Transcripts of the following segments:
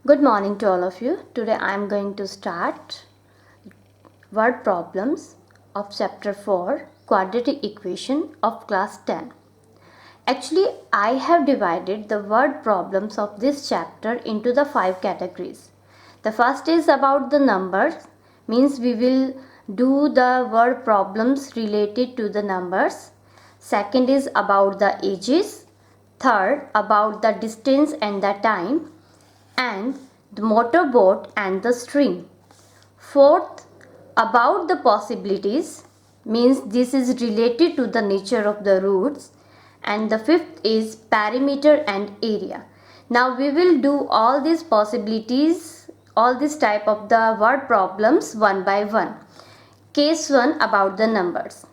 Good morning to all of you. Today I am going to start word problems of chapter 4 quadratic equation of class 10. Actually, I have divided the word problems of this chapter into the 5 categories. The first is about the numbers, means we will do the word problems related to the numbers. Second is about the ages. Third, about the distance and the time, and the motorboat and the string. Fourth, about the possibilities, means this is related to the nature of the roots. And the fifth is perimeter and area. Now we will do all these possibilities, all this type of the word problems one by one. Case 1 about the numbers.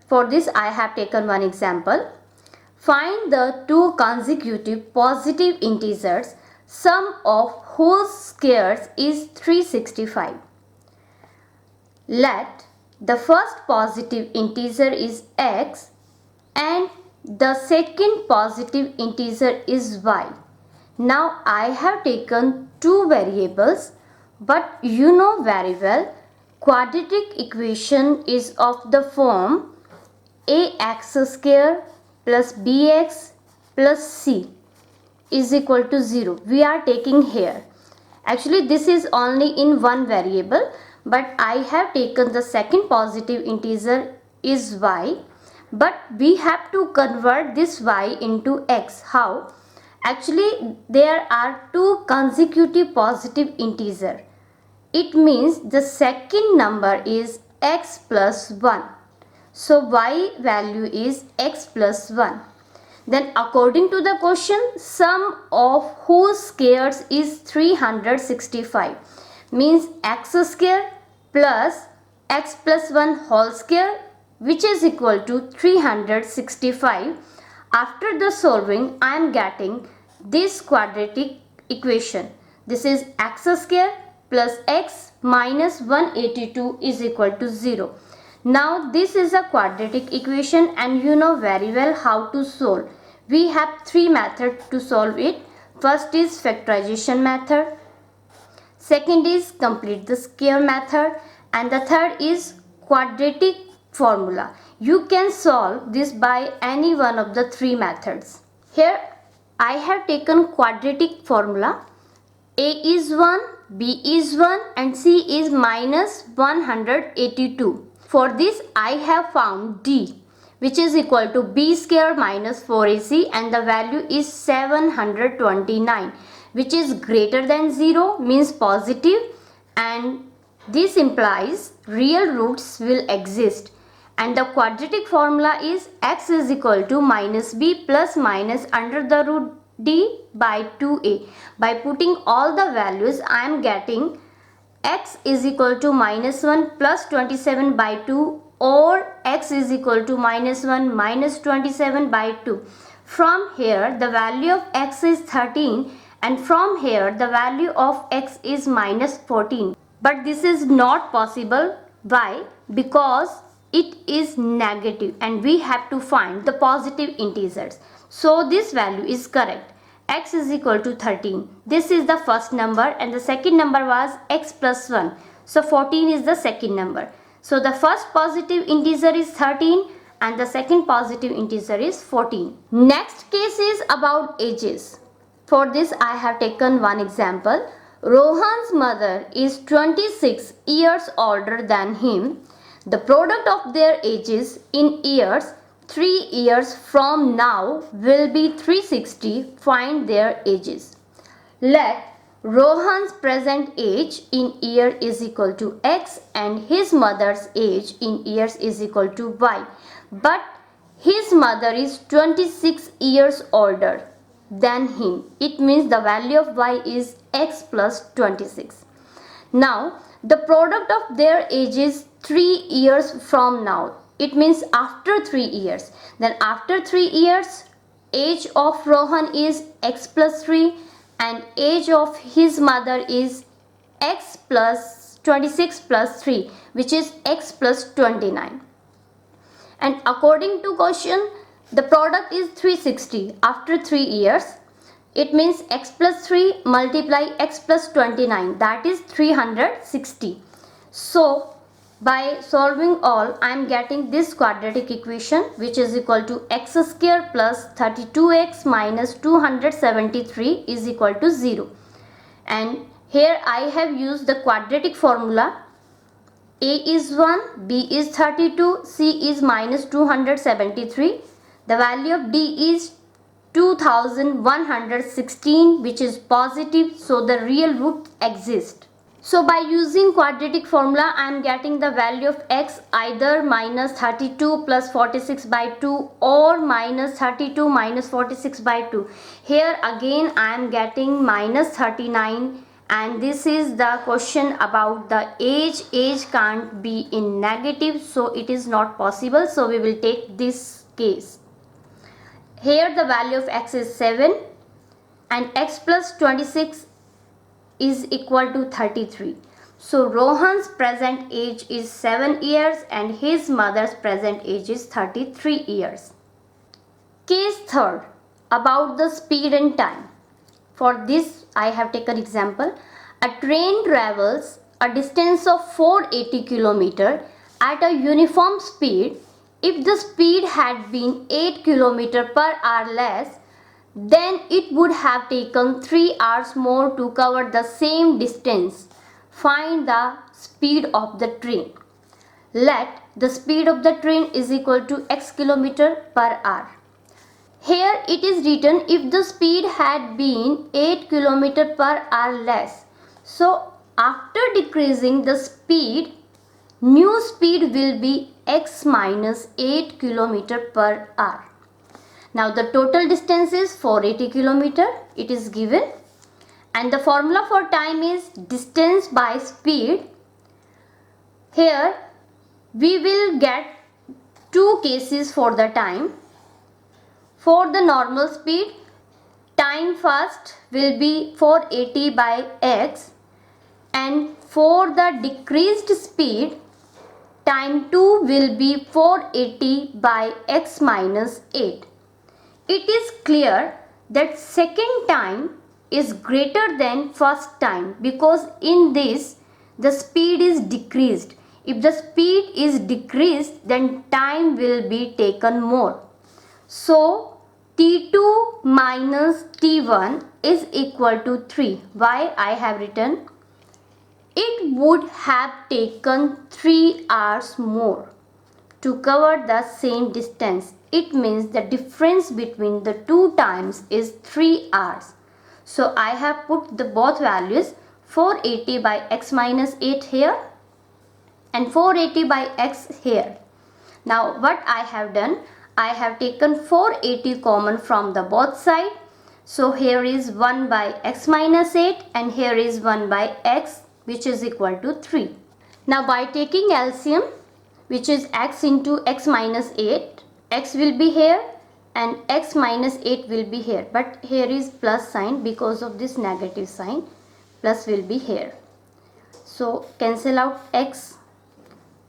For this I have taken one example. Find the two consecutive positive integers, sum of whose squares is 365. Let the first positive integer is x and the second positive integer is y. Now I have taken two variables, but you know very well quadratic equation is of the form ax square plus bx plus c is equal to 0. We are taking here. Actually this is only in one variable, but I have taken the second positive integer is y, but we have to convert this y into x. How? Actually there are two consecutive positive integer. It means the second number is x plus 1. So y value is x plus 1. Then according to the question, sum of whose squares is 365, means x square plus x plus 1 whole square, which is equal to 365. After the solving, I am getting this quadratic equation. This is x square plus x minus 182 is equal to 0. Now this is a quadratic equation and you know very well how to solve. We have three methods to solve it. First is factorization method. Second is complete the square method. And the third is quadratic formula. You can solve this by any one of the three methods. Here I have taken quadratic formula. A is 1, B is 1 and C is minus 182. For this I have found D, which is equal to b square minus 4ac, and the value is 729, which is greater than 0, means positive, and this implies real roots will exist. And the quadratic formula is x is equal to minus b plus minus under the root d by 2a. By putting all the values I am getting x is equal to minus 1 plus 27 by 2 or x is equal to minus 1 minus 27 by 2. From here the value of x is 13 and from here the value of x is minus 14. But this is not possible. Why? Because it is negative and we have to find the positive integers. So this value is correct. X is equal to 13. This is the first number and the second number was x plus 1. So 14 is the second number. So the first positive integer is 13 and the second positive integer is 14. Next case is about ages. For this I have taken one example. Rohan's mother is 26 years older than him. The product of their ages in years 3 years from now will be 360. Find their ages. Let Rohan's present age in year is equal to x and his mother's age in years is equal to y. But his mother is 26 years older than him. It means the value of y is x plus 26. Now the product of their age is 3 years from now. It means after 3 years. Then after 3 years, age of Rohan is x plus 3 and age of his mother is x plus 26 plus 3, which is x plus 29. And according to question, the product is 360 after 3 years. It means x plus 3 multiply x plus 29, that is 360. So by solving all, I am getting this quadratic equation, which is equal to x square plus 32x minus 273 is equal to 0. And here I have used the quadratic formula. A is 1, B is 32, C is minus 273. The value of D is 2116, which is positive, so the real root exists. So by using quadratic formula, I am getting the value of x either minus 32 plus 46 by 2 or minus 32 minus 46 by 2. Here again I am getting minus 39, and this is the question about the age. Age can't be in negative, so it is not possible. So we will take this case. Here the value of x is 7 and x plus 26 is equal to 33. So Rohan's present age is 7 years and his mother's present age is 33 years. Case third, about the speed and time. For this I have taken example. A train travels a distance of 480 km at a uniform speed. If the speed had been 8 km per hour less, then it would have taken 3 hours more to cover the same distance. Find the speed of the train. Let the speed of the train is equal to x km per hour. Here it is written if the speed had been 8 km per hour less. So after decreasing the speed, new speed will be x minus 8 km per hour. Now the total distance is 480 km. It is given. And the formula for time is distance by speed. Here we will get two cases for the time. For the normal speed, time first will be 480 by x, and for the decreased speed, time 2 will be 480 by x minus 8. It is clear that second time is greater than first time because in this the speed is decreased. If the speed is decreased, then time will be taken more. So T2 minus T1 is equal to 3. Why I have written? It would have taken 3 hours more to cover the same distance. It means the difference between the two times is 3 hours. So I have put the both values 480 by x minus 8 here and 480 by x here. Now what I have done? I have taken 480 common from the both side. So here is 1 by x minus 8 and here is 1 by x, which is equal to 3. Now by taking LCM, which is x into x minus 8, x will be here and x minus 8 will be here. But here is plus sign because of this negative sign. Plus will be here. So cancel out x.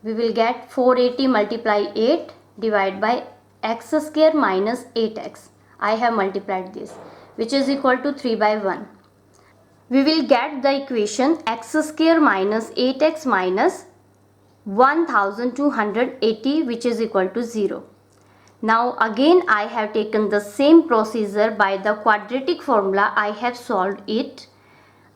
We will get 480 multiply 8 divided by x square minus 8x. I have multiplied this, which is equal to 3 by 1. We will get the equation x square minus 8x minus 1280, which is equal to 0. Now again I have taken the same procedure by the quadratic formula. I have solved it.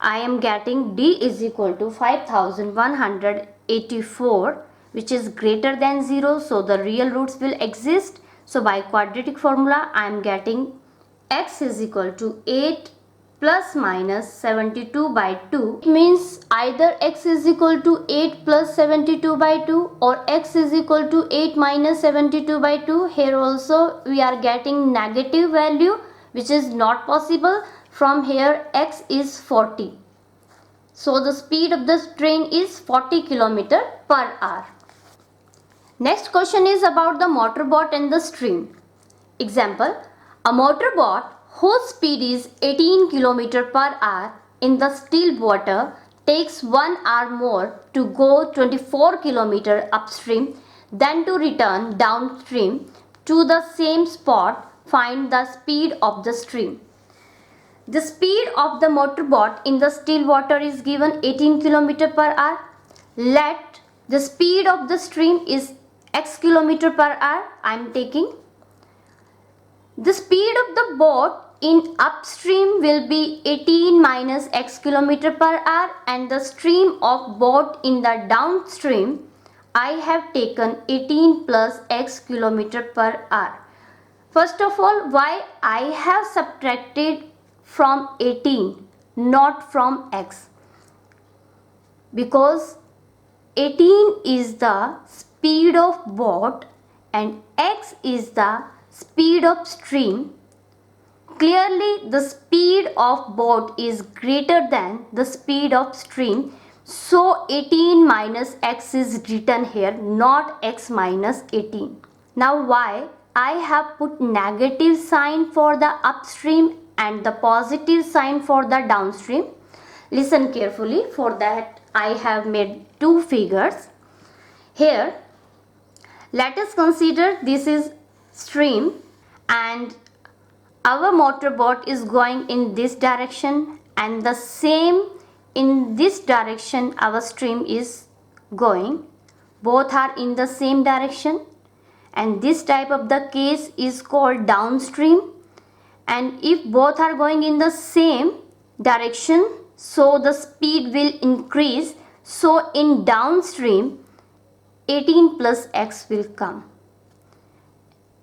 I am getting d is equal to 5184, which is greater than 0, so the real roots will exist. So by quadratic formula I am getting x is equal to 8 plus minus 72 by 2. It means either x is equal to 8 plus 72 by 2 or x is equal to 8 minus 72 by 2. Here also we are getting negative value, which is not possible. From here x is 40. So the speed of the train is 40 km per hour. Next question is about the motorboat and the stream. Example, a motorboat whose speed is 18 km per hour in the still water takes 1 hour more to go 24 km upstream than to return downstream to the same spot. Find the speed of the stream. The speed of the motorboat in the still water is given 18 km per hour. Let the speed of the stream is x km per hour. I am taking. The speed of the boat in upstream will be 18 minus x km per hour, and the stream of boat in the downstream I have taken 18 plus x km per hour. First of all, why I have subtracted from 18 not from x? Because 18 is the speed of boat and x is the speed of stream. Clearly the speed of boat is greater than the speed of stream, so 18 minus x is written here, not x minus 18. Now why I have put negative sign for the upstream and the positive sign for the downstream? Listen carefully. For that I have made two figures. Here let us consider this is stream and our motorboat is going in this direction, and the same in this direction our stream is going. Both are in the same direction, and this type of the case is called downstream. And if both are going in the same direction, so the speed will increase. So in downstream 18 plus x will come.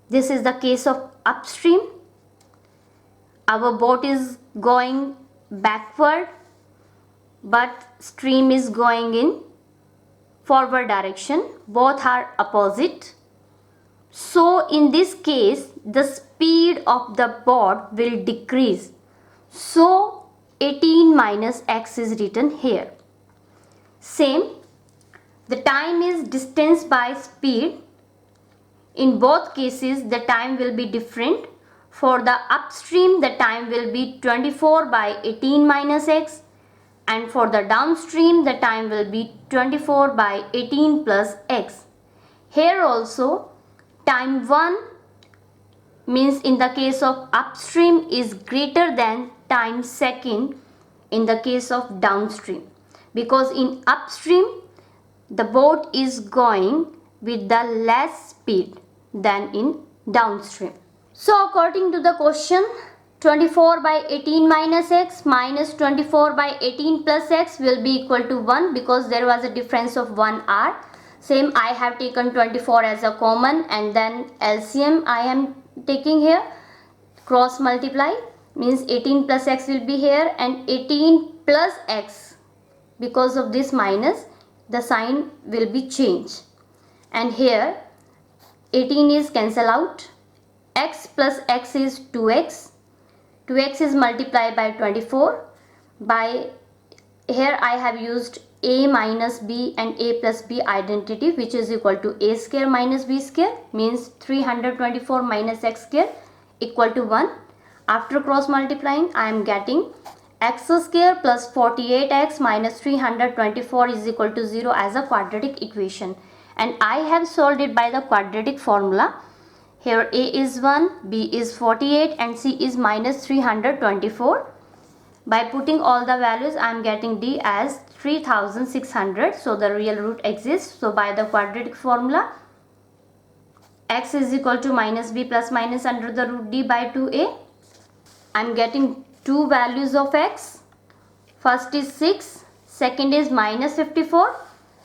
This is the case of upstream. Our boat is going backward, but stream is going in forward direction. Both are opposite. So in this case the speed of the boat will decrease. So 18 minus x is written here. Same, the time is distance by speed. In both cases the time will be different. For the upstream the time will be 24 by 18 minus x, and for the downstream the time will be 24 by 18 plus x. Here also time 1 means in the case of upstream is greater than time second in the case of downstream, because in upstream the boat is going with the less speed than in downstream. So according to the question, 24 by 18 minus x minus 24 by 18 plus x will be equal to 1, because there was a difference of 1 hour. Same, I have taken 24 as a common, and then LCM I am taking here. Cross multiply means 18 plus x will be here, and 18 plus x, because of this minus the sign will be changed, and here 18 is cancel out. X plus x is 2x. 2x is multiplied by 24. By here I have used a minus b and a plus b identity, which is equal to a square minus b square, means 324 minus x square equal to 1. After cross multiplying I am getting x square plus 48x minus 324 is equal to 0 as a quadratic equation, and I have solved it by the quadratic formula. Here a is 1, b is 48 and c is minus 324. By putting all the values I am getting d as 3600, so the real root exists. So by the quadratic formula x is equal to minus b plus minus under the root d by 2a. I am getting two values of x. First is 6, second is minus 54.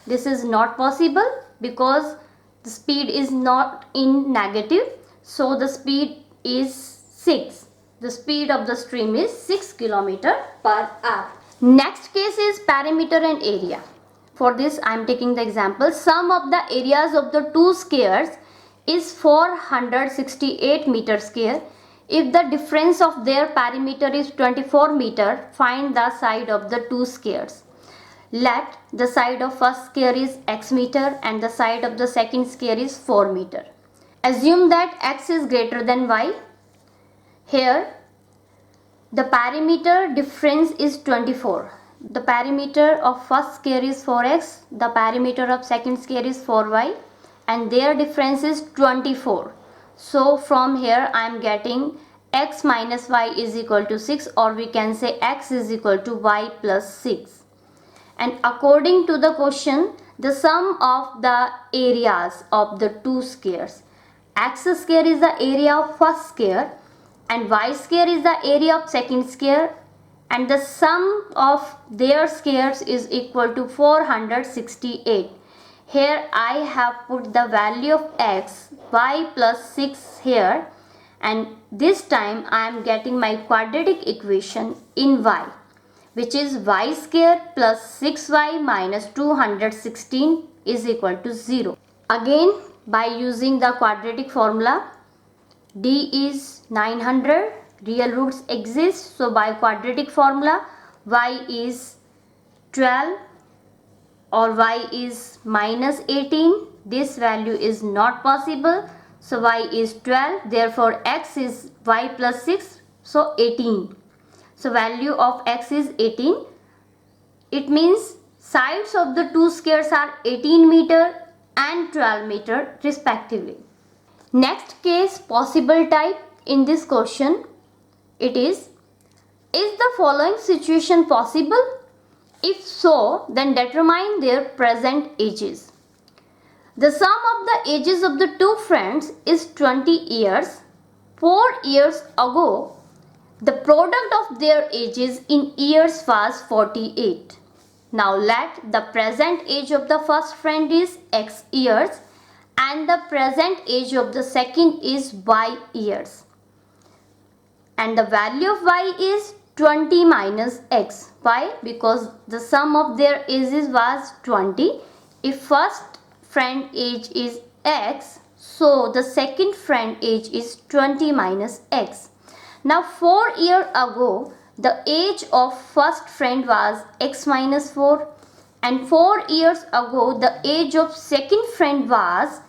This is not possible because the speed is not in negative, so the speed is 6. The speed of the stream is 6 km per hour. Next case is perimeter and area. For this I am taking the example. Sum of the areas of the two squares is 468 meter square. If the difference of their perimeter is 24 meter, find the side of the two squares. Let the side of first square is x meter and the side of the second square is 4 meter. Assume that x is greater than y. Here the perimeter difference is 24. The perimeter of first square is 4x, the perimeter of second square is 4y, and their difference is 24. So from here I am getting x minus y is equal to 6, or we can say x is equal to y plus 6. And according to the question, the sum of the areas of the two squares, x square is the area of first square and y square is the area of second square, and the sum of their squares is equal to 468. Here I have put the value of x, y plus 6 here, and this time I am getting my quadratic equation in y, which is y square plus 6y minus 216 is equal to 0. Again, by using the quadratic formula, d is 900, real roots exist, so by quadratic formula y is 12 or y is minus 18. This value is not possible, so y is 12, therefore x is y plus 6, so 18. So value of x is 18. It means sides of the two squares are 18 meter and 12 meter respectively. Next case, possible type in this question, it is the following situation possible? If so, then determine their present ages. The sum of the ages of the two friends is 20 years. 4 years ago, the product of their ages in years was 48. Now let the present age of the first friend is x years and the present age of the second is y years. And the value of y is 20 minus x. Why? Because the sum of their ages was 20. If first friend age is x, so the second friend age is 20 minus x. Now 4 years ago, the age of first friend was x minus 4, and 4 years ago the age of second friend was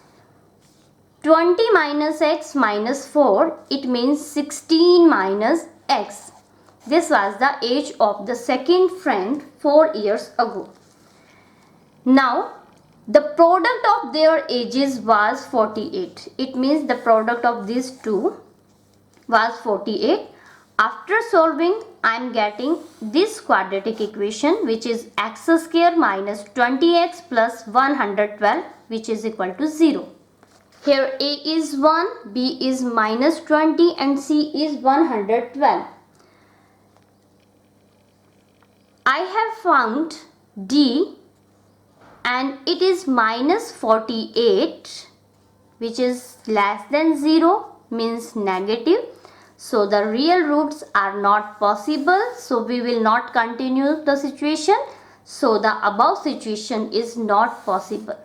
20 minus x minus 4. It means 16 minus x. This was the age of the second friend 4 years ago. Now the product of their ages was 48. It means the product of these two was 48. After solving, I am getting this quadratic equation, which is x square minus 20x plus 112, which is equal to 0. Here a is 1, b is minus 20 and c is 112. I have found d and it is minus 48, which is less than 0, means negative. So the real roots are not possible, so we will not continue the situation. So the above situation is not possible.